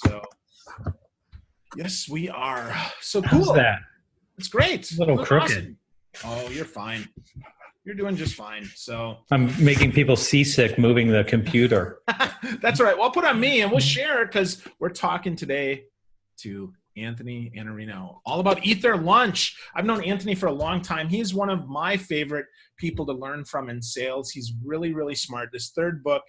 So, yes, we are. So How's cool. that? It's great. A little Doing crooked. awesome. Oh, you're fine. You're doing just fine. So I'm making people seasick moving the computer. that's all right. Well, I'll put on me and we'll share because we're talking today to Anthony Iannarino all about Eat Their Lunch. I've known Anthony for a long time. He's one of my favorite people to learn from in sales. He's really, really smart. This third book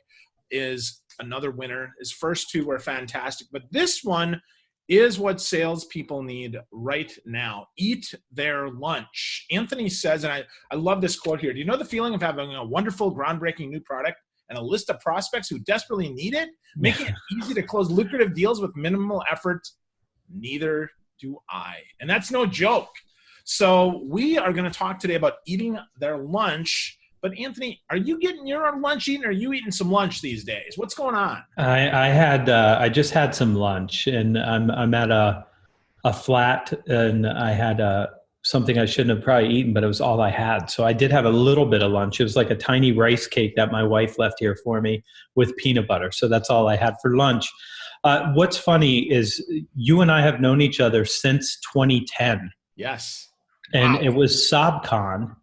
is another winner. His first two were fantastic, but this one is what salespeople need right now. Eat their lunch. Anthony says, and I love this quote here. Do you know the feeling of having a wonderful, groundbreaking new product and a list of prospects who desperately need it? Making it easy to close lucrative deals with minimal effort? Neither do I. And that's no joke. So we are going to talk today about eating their lunch. But Anthony, are you getting your lunch eaten, or are you eating some lunch these days? What's going on? I just had some lunch, and I'm at a flat, and I had something I shouldn't have probably eaten, but it was all I had. So I did have a little bit of lunch. It was like a tiny rice cake that my wife left here for me with peanut butter. So that's all I had for lunch. What's funny is you and I have known each other since 2010. Yes. And Wow. it was SobCon.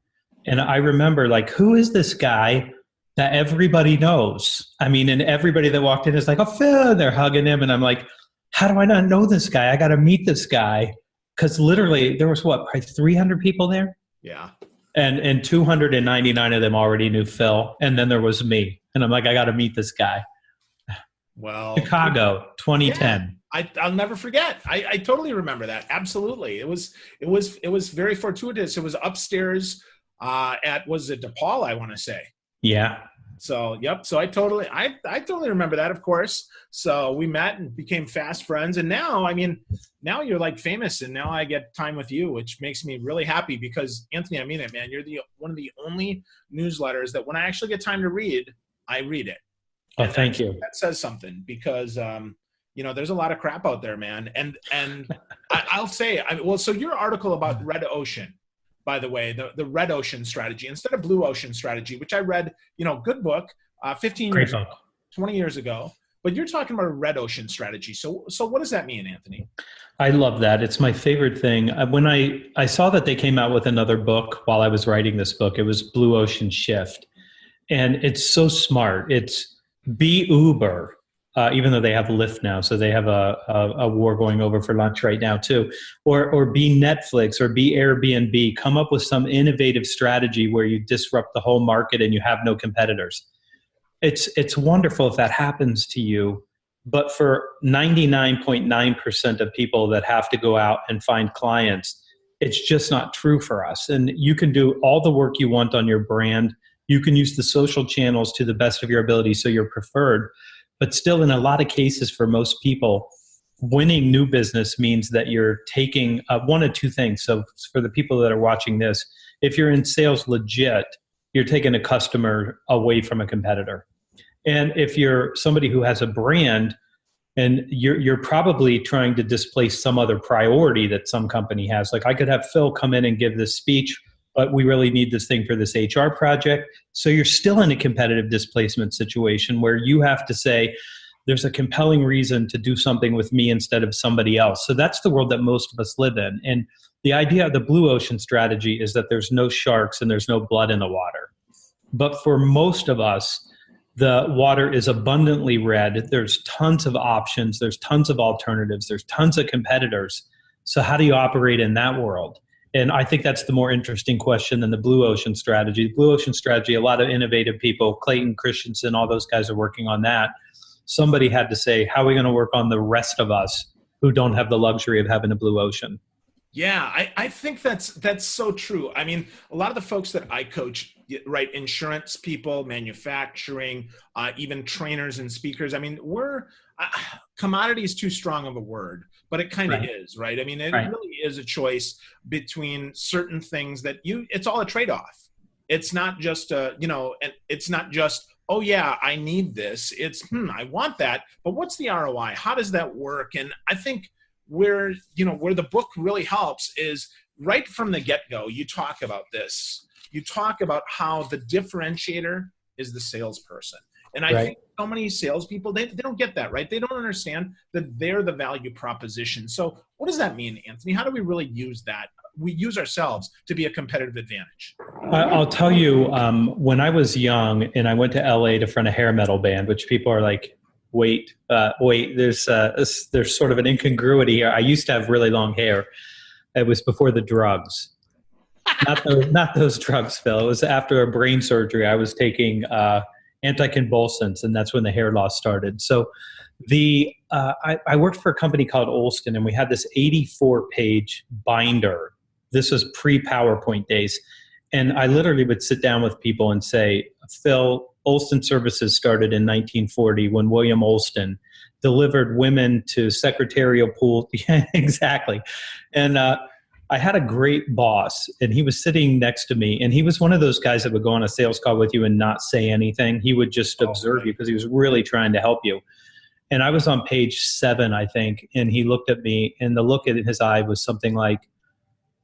And I remember, like, who is this guy that everybody knows? I mean, and everybody that walked in is like, oh, Phil, they're hugging him. And I'm like, how do I not know this guy? I got to meet this guy. Because literally there was probably 300 people there? Yeah. And 299 of them already knew Phil. And then there was me. And I'm like, I got to meet this guy. Well, Chicago, 2010. Yeah, I'll never forget. I totally remember that. Absolutely. It was very fortuitous. It was upstairs was it DePaul, I want to say. Yeah. So, yep. So I totally remember that, of course. So we met and became fast friends. And now, I mean, now you're like famous, and now I get time with you, which makes me really happy because, Anthony, I mean it, man. You're one of the only newsletters that when I actually get time to read, I read it. Oh, thank you. That says something because, there's a lot of crap out there, man. And I'll say, so your article about Red Ocean, by the way, the Red Ocean strategy instead of Blue Ocean strategy, which I read, good book, 15 years ago, 20 years ago, but you're talking about a Red Ocean strategy. So what does that mean, Anthony? I love that. It's my favorite thing. When I saw that they came out with another book while I was writing this book, it was Blue Ocean Shift. And it's so smart. It's be Uber. Even though they have Lyft now, so they have a war going over for lunch right now too, or be Netflix or be Airbnb. Come up with some innovative strategy where you disrupt the whole market and you have no competitors. It's wonderful if that happens to you, but for 99.9% of people that have to go out and find clients, it's just not true for us. And you can do all the work you want on your brand. You can use the social channels to the best of your ability so you're preferred. But still, in a lot of cases, for most people, winning new business means that you're taking one of two things. So for the people that are watching this, if you're in sales legit, you're taking a customer away from a competitor. And if you're somebody who has a brand, and you're probably trying to displace some other priority that some company has. Like I could have Phil come in and give this speech, but we really need this thing for this HR project. So you're still in a competitive displacement situation where you have to say, there's a compelling reason to do something with me instead of somebody else. So that's the world that most of us live in. And the idea of the Blue Ocean strategy is that there's no sharks and there's no blood in the water. But for most of us, the water is abundantly red. There's tons of options. There's tons of alternatives. There's tons of competitors. So how do you operate in that world? And I think that's the more interesting question than the Blue Ocean strategy. The Blue Ocean strategy, a lot of innovative people, Clayton Christensen, all those guys are working on that. Somebody had to say, how are we going to work on the rest of us who don't have the luxury of having a blue ocean? Yeah, I think that's so true. I mean, a lot of the folks that I coach, right, insurance people, manufacturing, even trainers and speakers. I mean, commodity is too strong of a word, but it kind of is, right? I mean, it really is a choice between certain things that it's all a trade-off. It's not just, it's not just, oh yeah, I need this. It's, I want that, but what's the ROI? How does that work? And I think where the book really helps is right from the get-go, you talk about this. You talk about how the differentiator is the salesperson. And I think so many salespeople, they don't get that, right? They don't understand that they're the value proposition. So what does that mean, Anthony? How do we really use that? We use ourselves to be a competitive advantage. I'll tell you, when I was young and I went to LA to front a hair metal band, which people are like, wait, there's sort of an incongruity here. I used to have really long hair. It was before the drugs. Not those drugs, Phil. It was after a brain surgery. I was taking anticonvulsants, and that's when the hair loss started. So I worked for a company called Olston, and we had this 84-page binder. This was pre-PowerPoint days. And I literally would sit down with people and say, Phil, Olston Services started in 1940 when William Olston delivered women to secretarial pool. Yeah, exactly. And I had a great boss, and he was sitting next to me, and he was one of those guys that would go on a sales call with you and not say anything. He would just observe you because he was really trying to help you. And I was on page 7, I think, and he looked at me, and the look in his eye was something like,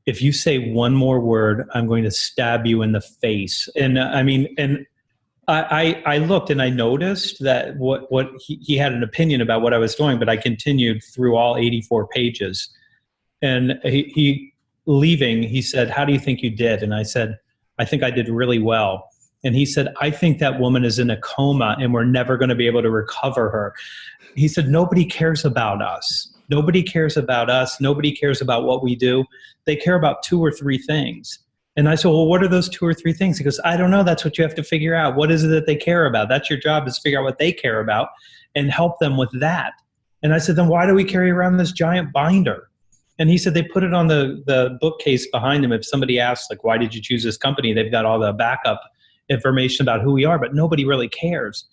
if you say one more word, I'm going to stab you in the face. And I looked and I noticed that what he had an opinion about what I was doing, but I continued through all 84 pages. And he leaving, he said, how do you think you did? And I said, I think I did really well. And he said, I think that woman is in a coma and we're never going to be able to recover her. He said, nobody cares about us. Nobody cares about us. Nobody cares about what we do. They care about 2 or 3 things. And I said, well, what are those 2 or 3 things? He goes, I don't know. That's what you have to figure out. What is it that they care about? That's your job, is figure out what they care about and help them with that. And I said, then why do we carry around this giant binder? And he said they put it on the bookcase behind them. If somebody asks, like, why did you choose this company? They've got all the backup information about who we are, but nobody really cares.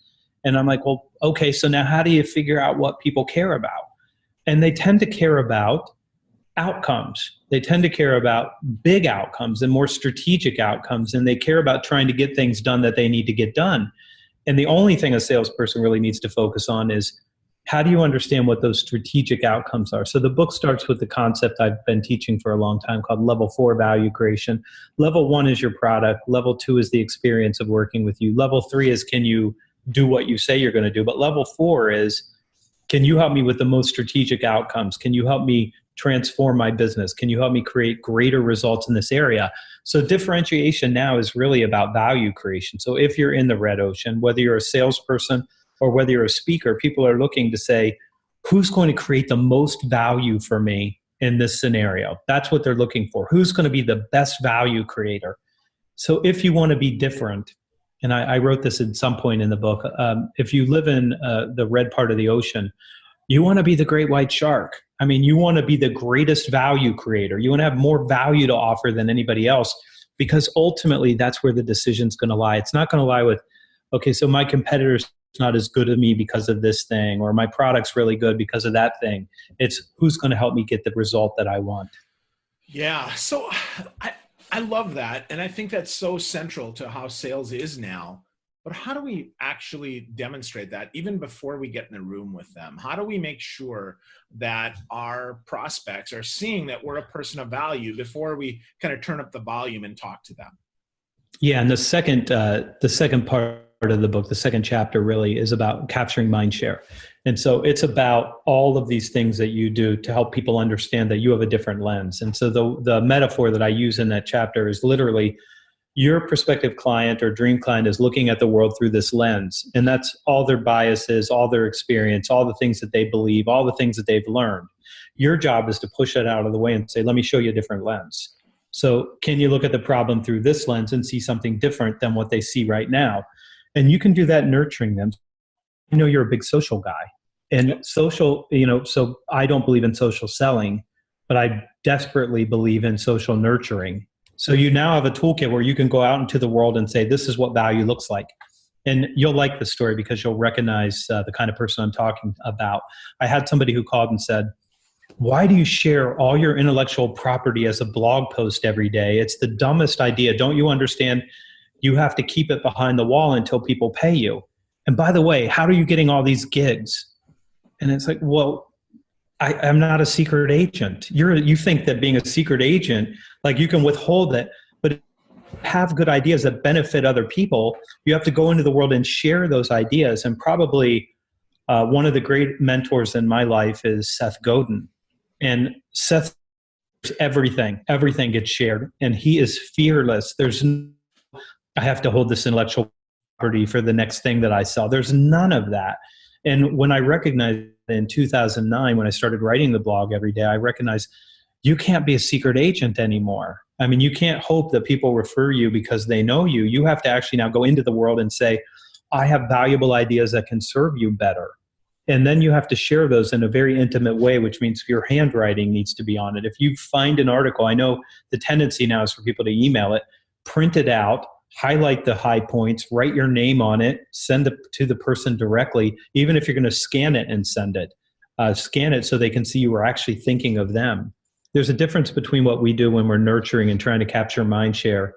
And I'm like, well, okay, so now how do you figure out what people care about? And they tend to care about outcomes. They tend to care about big outcomes and more strategic outcomes. And they care about trying to get things done that they need to get done. And the only thing a salesperson really needs to focus on is, how do you understand what those strategic outcomes are? So the book starts with the concept I've been teaching for a long time called Level 4 value creation. Level 1 is your product. Level 2 is the experience of working with you. Level 3 is, can you do what you say you're going to do? But level 4 is, can you help me with the most strategic outcomes? Can you help me transform my business? Can you help me create greater results in this area? So differentiation now is really about value creation. So if you're in the red ocean, whether you're a salesperson or whether you're a speaker, people are looking to say, who's going to create the most value for me in this scenario? That's what they're looking for. Who's going to be the best value creator? So if you want to be different, and I wrote this at some point in the book, if you live in the red part of the ocean, you want to be the great white shark. I mean, you want to be the greatest value creator. You want to have more value to offer than anybody else, because ultimately that's where the decision's going to lie. It's not going to lie with, okay, so my competitor's not as good as me because of this thing, or my product's really good because of that thing. It's who's going to help me get the result that I want. Yeah. So I love that. And I think that's so central to how sales is now. But how do we actually demonstrate that even before we get in the room with them? How do we make sure that our prospects are seeing that we're a person of value before we kind of turn up the volume and talk to them? Yeah, and the second part of the book, the second chapter, really is about capturing mindshare. And so it's about all of these things that you do to help people understand that you have a different lens. And so the metaphor that I use in that chapter is literally, your prospective client or dream client is looking at the world through this lens. And that's all their biases, all their experience, all the things that they believe, all the things that they've learned. Your job is to push that out of the way and say, let me show you a different lens. So can you look at the problem through this lens and see something different than what they see right now? And you can do that nurturing them. You know, you're a big social guy. And social, so I don't believe in social selling, but I desperately believe in social nurturing. So you now have a toolkit where you can go out into the world and say, this is what value looks like. And you'll like the story because you'll recognize the kind of person I'm talking about. I had somebody who called and said, why do you share all your intellectual property as a blog post every day? It's the dumbest idea. Don't you understand? You have to keep it behind the wall until people pay you. And by the way, how are you getting all these gigs? And it's like, well, I'm not a secret agent. You think that being a secret agent, like you can withhold that, but have good ideas that benefit other people, you have to go into the world and share those ideas. And probably one of the great mentors in my life is Seth Godin. And Seth, everything gets shared, and he is fearless. I have to hold this intellectual property for the next thing that I sell. There's none of that. And when I recognized in 2009, when I started writing the blog every day, I recognized you can't be a secret agent anymore. I mean, you can't hope that people refer you because they know you. You have to actually now go into the world and say, I have valuable ideas that can serve you better. And then you have to share those in a very intimate way, which means your handwriting needs to be on it. If you find an article, I know the tendency now is for people to email it, print it out, highlight the high points, write your name on it, send it to the person directly. Even if you're going to scan it and send it, scan it so they can see you are actually thinking of them. There's a difference between what we do when we're nurturing and trying to capture mind share.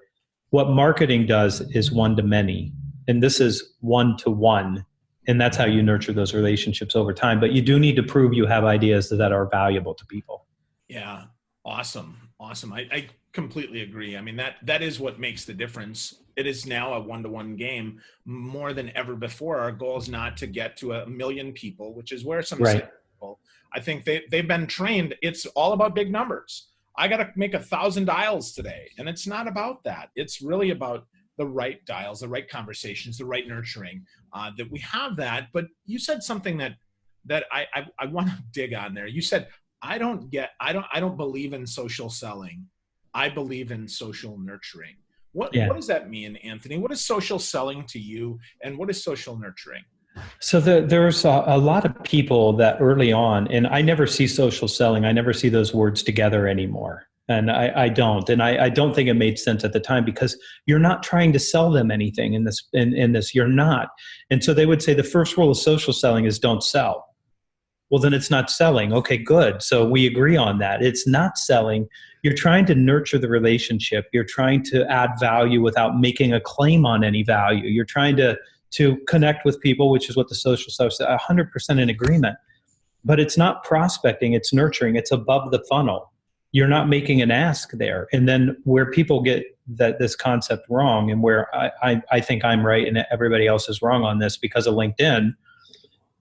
What marketing does is one to many, and this is one to one. And that's how you nurture those relationships over time. But you do need to prove you have ideas that are valuable to people. Yeah. Awesome. I completely agree. I mean, that is what makes the difference. It is now a one-to-one game more than ever before. Our goal is not to get to 1 million people, which is where some people, I think they've been trained. It's all about big numbers. I got to make 1,000 dials today. And it's not about that. It's really about the right dials, the right conversations, the right nurturing, that we have that. But you said something that I want to dig on there. You said, I don't believe in social selling. I believe in social nurturing. What does that mean, Anthony? What is social selling to you, and what is social nurturing? So there's a lot of people that early on, and I never see social selling. I never see those words together anymore. And I don't. And I don't think it made sense at the time, because you're not trying to sell them anything in this. You're not. And so they would say the first rule of social selling is don't sell. Well, then it's not selling. Okay, good. So we agree on that. It's not selling. You're trying to nurture the relationship. You're trying to add value without making a claim on any value. You're trying to connect with people, which is what the social stuff is, 100% in agreement. But it's not prospecting, it's nurturing. It's above the funnel. You're not making an ask there. And then where people get this concept wrong, and where I think I'm right and everybody else is wrong on this because of LinkedIn,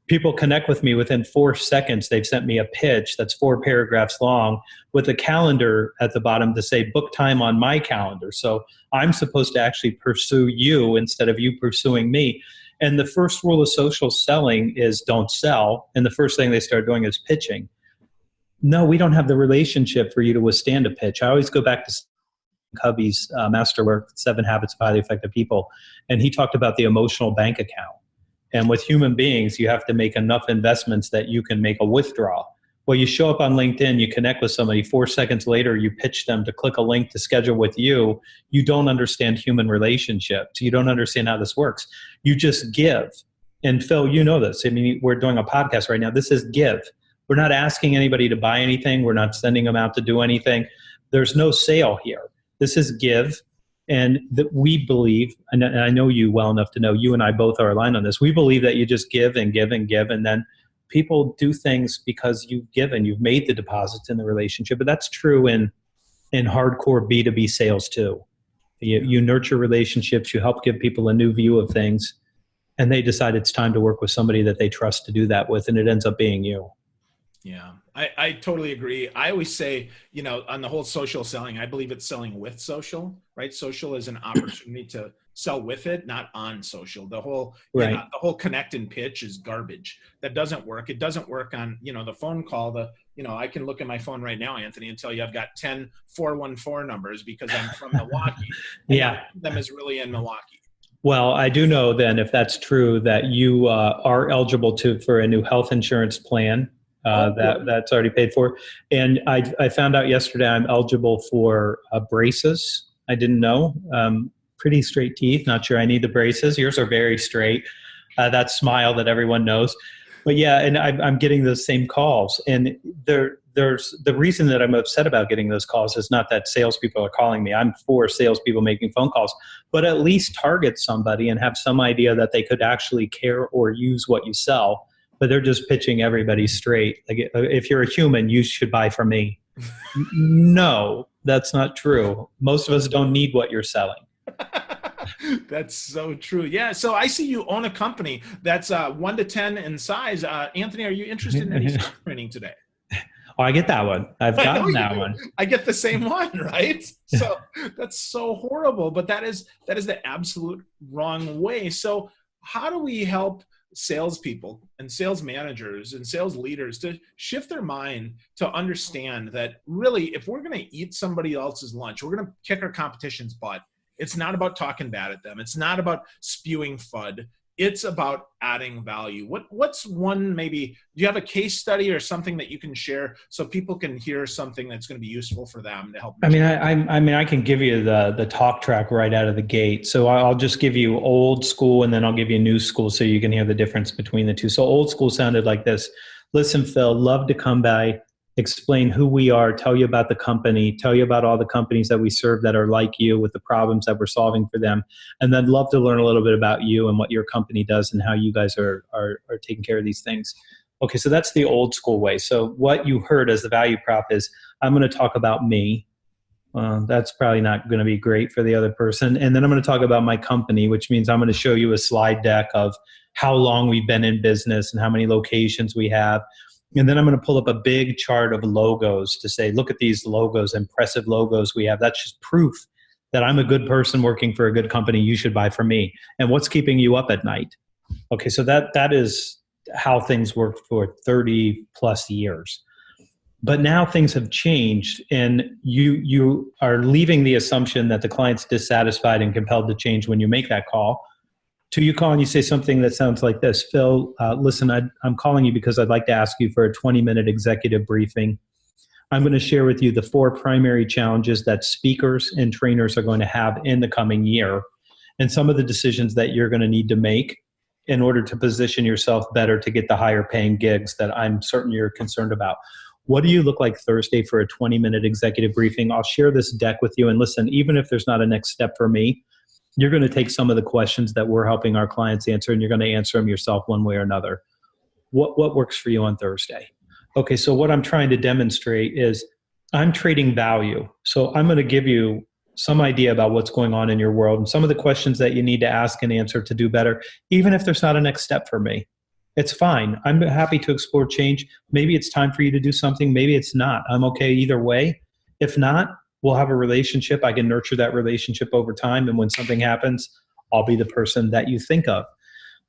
people connect with me within 4 seconds. They've sent me a pitch that's 4 paragraphs long with a calendar at the bottom to say book time on my calendar. So I'm supposed to actually pursue you instead of you pursuing me. And the first rule of social selling is don't sell. And the first thing they start doing is pitching. No, we don't have the relationship for you to withstand a pitch. I always go back to Covey's masterwork, 7 Habits of Highly Effective People. And he talked about the emotional bank account. And with human beings, you have to make enough investments that you can make a withdrawal. Well, you show up on LinkedIn, you connect with somebody, 4 seconds later, you pitch them to click a link to schedule with you. You don't understand human relationships. You don't understand how this works. You just give. And Phil, you know this. I mean, we're doing a podcast right now. This is give. We're not asking anybody to buy anything. We're not sending them out to do anything. There's no sale here. This is give. And that we believe, and I know you well enough to know you and I both are aligned on this. We believe that you just give and give and give, and then people do things because you've given, you've made the deposits in the relationship. But that's true in hardcore B2B sales too. You nurture relationships, you help give people a new view of things, and they decide it's time to work with somebody that they trust to do that with, and it ends up being you. Yeah, I totally agree. I always say, on the whole social selling, I believe it's selling with social, right? Social is an opportunity to sell with it, not on social. The whole, right. The whole connect and pitch is garbage. That doesn't work. It doesn't work on, the phone call. I can look at my phone right now, Anthony, and tell you I've got 10 414 numbers because I'm from Milwaukee. Yeah. One of them is really in Milwaukee. Well, I do know then, if that's true, that you are eligible for a new health insurance plan. That's already paid for. And I found out yesterday I'm eligible for braces. I didn't know. Pretty straight teeth. Not sure I need the braces. Yours are very straight. That smile that everyone knows. But yeah, and I'm getting those same calls. And there's the reason that I'm upset about getting those calls is not that salespeople are calling me. I'm for salespeople making phone calls, but at least target somebody and have some idea that they could actually care or use what you sell. But they're just pitching everybody straight. Like, if you're a human, you should buy from me. No, that's not true. Most of us don't need what you're selling. That's so true. Yeah. So I see you own a company that's 1 to 10 in size. Anthony, are you interested in any sales training today? Oh, I get that one. I've I know gotten you that do. one. I get the same one, right? So that's so horrible, but that is the absolute wrong way. So how do we help salespeople and sales managers and sales leaders to shift their mind to understand that really, if we're going to eat somebody else's lunch, we're going to kick our competition's butt. It's not about talking bad at them. It's not about spewing FUD. It's about adding value. What's one, maybe, do you have a case study or something that you can share so people can hear something that's going to be useful for them to help them? I can give you the talk track right out of the gate. So I'll just give you old school and then I'll give you new school so you can hear the difference between the two. So old school sounded like this. Listen, Phil, love to come by, explain who we are, tell you about the company, tell you about all the companies that we serve that are like you with the problems that we're solving for them. And then love to learn a little bit about you and what your company does and how you guys are taking care of these things. Okay, so that's the old school way. So what you heard as the value prop is, I'm going to talk about me. That's probably not going to be great for the other person. And then I'm going to talk about my company, which means I'm going to show you a slide deck of how long we've been in business and how many locations we have. And then I'm going to pull up a big chart of logos to say, look at these logos, impressive logos we have. That's just proof that I'm a good person working for a good company. You should buy from me. And what's keeping you up at night? Okay, so that is how things worked for 30 plus years. But now things have changed, and you are leaving the assumption that the client's dissatisfied and compelled to change when you make that call. To you call and you say something that sounds like this: Phil, listen, I'm calling you because I'd like to ask you for a 20-minute executive briefing. I'm going to share with you the 4 primary challenges that speakers and trainers are going to have in the coming year, and some of the decisions that you're going to need to make in order to position yourself better to get the higher paying gigs that I'm certain you're concerned about. What do you look like Thursday for a 20-minute executive briefing? I'll share this deck with you, and listen, even if there's not a next step for me, you're going to take some of the questions that we're helping our clients answer, and you're going to answer them yourself one way or another. What works for you on Thursday? Okay, so what I'm trying to demonstrate is I'm trading value. So I'm going to give you some idea about what's going on in your world and some of the questions that you need to ask and answer to do better, even if there's not a next step for me. It's fine. I'm happy to explore change. Maybe it's time for you to do something. Maybe it's not. I'm okay either way. If not, we'll have a relationship. I can nurture that relationship over time. And when something happens, I'll be the person that you think of.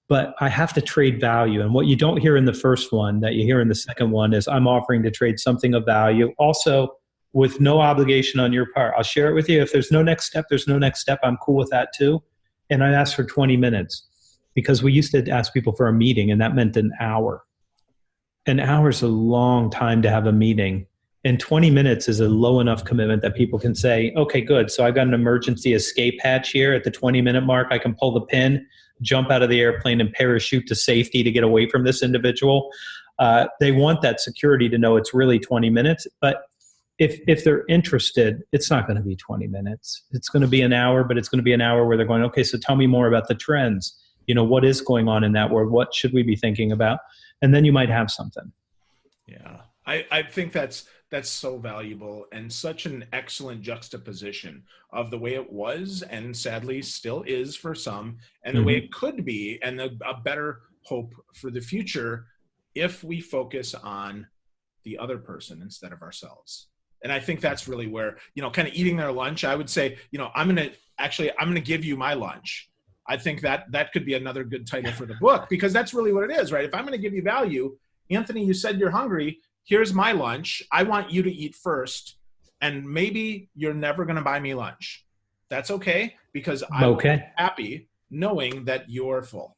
But I have to trade value. And what you don't hear in the first one that you hear in the second one is I'm offering to trade something of value. Also, with no obligation on your part. I'll share it with you. If there's no next step, there's no next step. I'm cool with that too. And I asked for 20 minutes because we used to ask people for a meeting, and that meant an hour. An hour is a long time to have a meeting. And 20 minutes is a low enough commitment that people can say, okay, good. So I've got an emergency escape hatch here at the 20-minute mark. I can pull the pin, jump out of the airplane, and parachute to safety to get away from this individual. They want that security to know it's really 20 minutes. But if they're interested, it's not going to be 20 minutes. It's going to be an hour, but it's going to be an hour where they're going, okay, so tell me more about the trends. You know, what is going on in that world? What should we be thinking about? And then you might have something. Yeah, I think that's so valuable and such an excellent juxtaposition of the way it was and sadly still is for some, and the way it could be, and a better hope for the future if we focus on the other person instead of ourselves. And I think that's really where, kind of eating their lunch, I would say, I'm going to give you my lunch. I think that could be another good title for the book, because that's really what it is, right? If I'm going to give you value, Anthony, you said you're hungry. Here's my lunch. I want you to eat first. And maybe you're never going to buy me lunch. That's okay, because I'm happy knowing that you're full.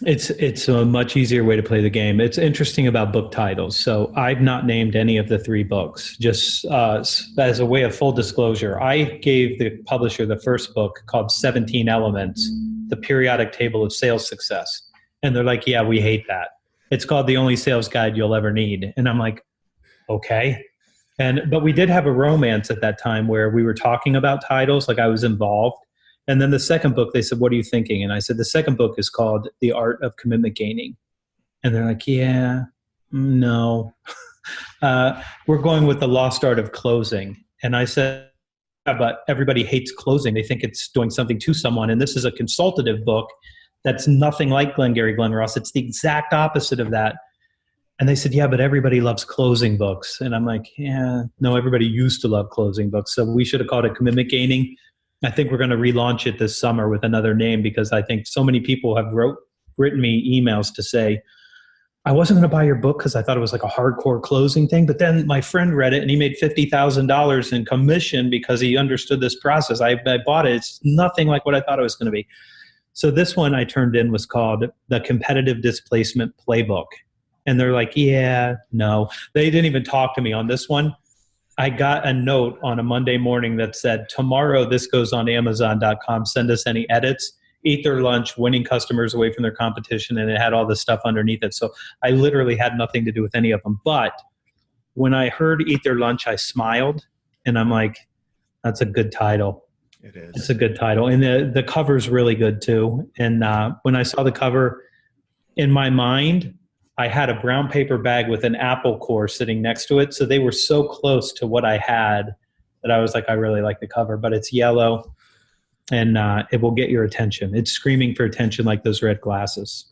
It's a much easier way to play the game. It's interesting about book titles. So I've not named any of the 3 books, just as a way of full disclosure. I gave the publisher the first book called 17 Elements, the periodic table of sales success. And they're like, yeah, we hate that. It's called The Only Sales Guide You'll Ever Need. And I'm like, okay. But we did have a romance at that time where we were talking about titles, like I was involved. And then the second book, they said, what are you thinking? And I said, the second book is called The Art of Commitment Gaining. And they're like, yeah, no. we're going with the lost art of closing. And I said, "Yeah, but everybody hates closing. They think it's doing something to someone. And this is a consultative book that's nothing like Glengarry Glen Ross. It's the exact opposite of that." And they said, "Yeah, but everybody loves closing books." And I'm like, "Yeah, no, everybody used to love closing books. So we should have called it commitment gaining." I think we're going to relaunch it this summer with another name, because I think so many people have written me emails to say, "I wasn't going to buy your book because I thought it was like a hardcore closing thing. But then my friend read it and he made $50,000 in commission because he understood this process. I bought it. It's nothing like what I thought it was going to be." So this one I turned in was called The Competitive Displacement Playbook. And they're like, "Yeah, no." They didn't even talk to me on this one. I got a note on a Monday morning that said, "Tomorrow this goes on Amazon.com. Send us any edits. Eat their lunch, winning customers away from their competition." And it had all this stuff underneath it. So I literally had nothing to do with any of them. But when I heard Eat Their Lunch, I smiled. And I'm like, that's a good title. It is. It's a good title. And the cover's really good too. And when I saw the cover, in my mind, I had a brown paper bag with an apple core sitting next to it. So they were so close to what I had that I was like, I really like the cover. But it's yellow, and it will get your attention. It's screaming for attention like those red glasses.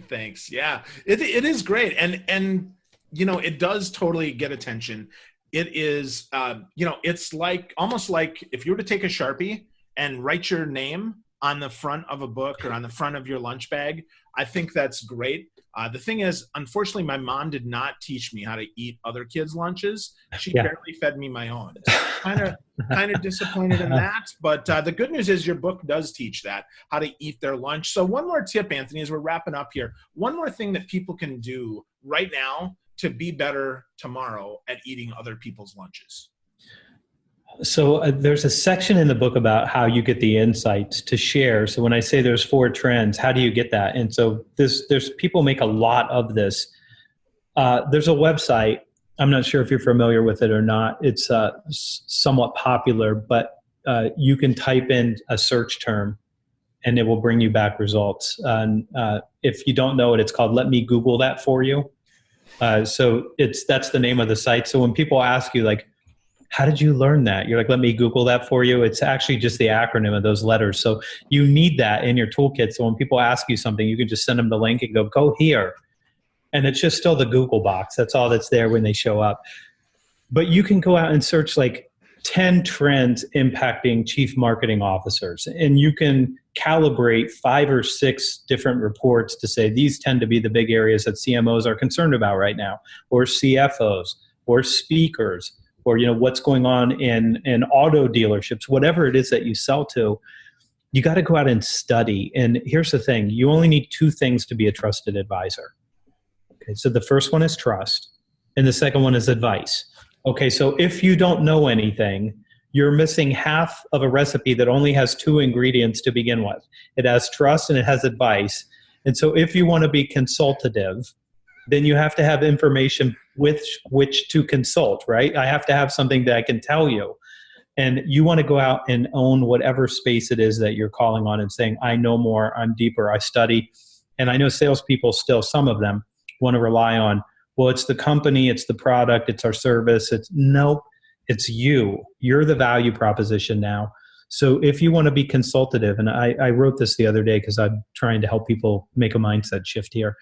Thanks. Yeah, it is great. And, it does totally get attention. It is, it's like almost like if you were to take a Sharpie and write your name on the front of a book or on the front of your lunch bag, I think that's great. The thing is, unfortunately, my mom did not teach me how to eat other kids' lunches. She barely fed me my own. So kind of disappointed in that. But the good news is your book does teach that, how to eat their lunch. So one more tip, Anthony, as we're wrapping up here. One more thing that people can do right now to be better tomorrow at eating other people's lunches. So there's a section in the book about how you get the insights to share. So when I say there's 4 trends, how do you get that? And so there's people make a lot of this. There's a website. I'm not sure if you're familiar with it or not. It's somewhat popular, but you can type in a search term and it will bring you back results. And if you don't know it, it's called Let Me Google That For You. So that's the name of the site. So when people ask you, like, how did you learn that? You're like, let me Google that for you. It's actually just the acronym of those letters. So you need that in your toolkit. So when people ask you something, you can just send them the link and go here. And it's just still the Google box. That's all that's there when they show up. But you can go out and search like 10 trends impacting chief marketing officers. And you can calibrate 5 or 6 different reports to say these tend to be the big areas that CMOs are concerned about right now, or CFOs, or speakers, or what's going on in auto dealerships, whatever it is that you sell to. You got to go out and study. And here's the thing. You only need 2 things to be a trusted advisor. Okay, so the first one is trust, and the second one is advice. Okay, so if you don't know anything, you're missing half of a recipe that only has 2 ingredients to begin with. It has trust and it has advice. And so if you want to be consultative, then you have to have information with which to consult, right? I have to have something that I can tell you. And you want to go out and own whatever space it is that you're calling on and saying, I know more, I'm deeper, I study. And I know salespeople still, some of them, want to rely on, well, it's the company, it's the product, it's our service. Nope, it's you. You're the value proposition now. So if you want to be consultative, and I wrote this the other day because I'm trying to help people make a mindset shift here.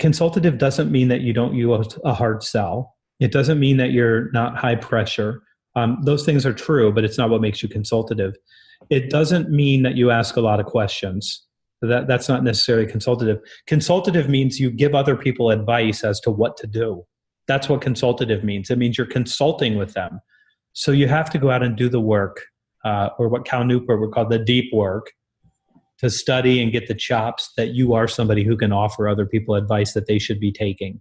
Consultative doesn't mean that you don't use a hard sell. It doesn't mean that you're not high pressure. Those things are true, but it's not what makes you consultative. It doesn't mean that you ask a lot of questions. That's not necessarily consultative. Consultative means you give other people advice as to what to do. That's what consultative means. It means you're consulting with them. So you have to go out and do the work, or what Cal Newport would call the deep work, to study and get the chops that you are somebody who can offer other people advice that they should be taking.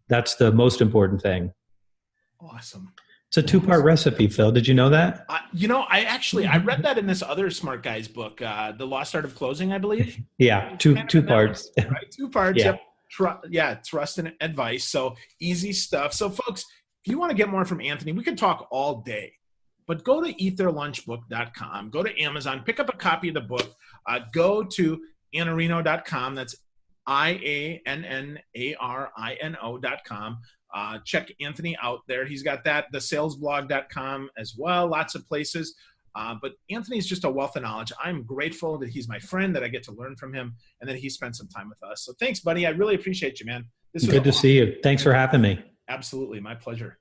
That's the most important thing. Awesome. It's a 2-part recipe, Phil. Did you know that? I read that in this other smart guy's book, The Lost Art of Closing, I believe. Yeah, two parts. Right? 2 parts. Yeah. Yep. Trust and advice. So easy stuff. So folks, if you want to get more from Anthony, we could talk all day. But go to eattheirlunchbook.com. Go to Amazon. Pick up a copy of the book. Go to Iannarino.com. That's IANNARINO.com. Check Anthony out there. He's got that, thesalesblog.com as well, lots of places. But Anthony's just a wealth of knowledge. I'm grateful that he's my friend, that I get to learn from him, and that he spent some time with us. So thanks, buddy. I really appreciate you, man. This was good to see you. Thanks for having me. Absolutely. My pleasure.